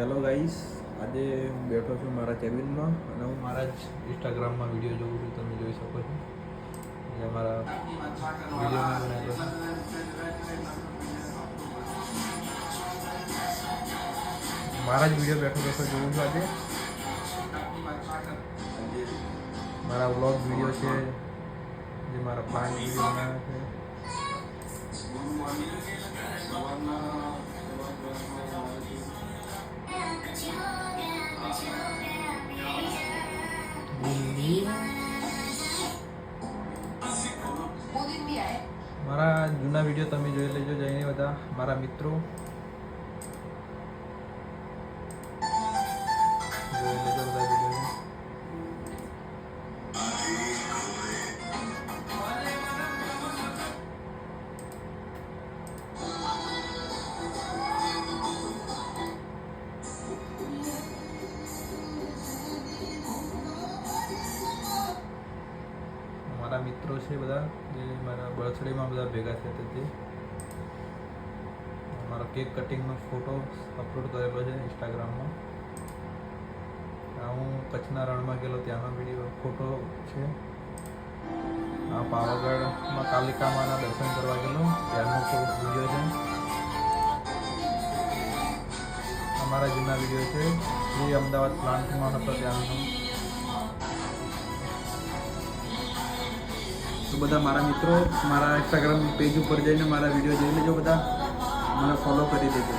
Hello guys, આજે હું બેઠો છું મારા કેબિનમાં અને હું મારા જ ઇન્સ્ટાગ્રામમાં વિડીયો જોઉં છું. તમે જોઈ શકો છો જે મારા વિડીયો મેં બનાવેલો છે. મારા જ વિડીયો બેઠો બેઠો જોઉં છું. આજે મારા વ્લોગ વિડીયો છે જે મારા પ્લાન્ટ વિડીયો બનાવે છે. મારા જૂના વિડીયો તમે જોઈ લેજો જઈને બધા મારા મિત્રો જોઈ લેજો બધા વિડીયો. મારા મિત્રો છે બધા જે મારા બર્થડેમાં બધા ભેગા થયા તે મારો કેક કટિંગનો ફોટો અપલોડ કરેલો છે ઇન્સ્ટાગ્રામમાં. હું કચ્છના રણમાં ગયેલો ત્યાંનો વિડીયો ફોટો છે. આ પાવાગઢમાં કાલિકામાના દર્શન કરવા ગયેલો ત્યારનો વિડીયો છે. અમારા જૂના વિડીયો છે જે અમદાવાદ પ્લાન્ટમાં હતો ત્યાંનો. તો બધા મારા મિત્રો મારા ઇન્સ્ટાગ્રામ પેજ ઉપર જઈને મારા વિડીયો જોઈ લેજો. બધા મને ફોલો કરી દેજો.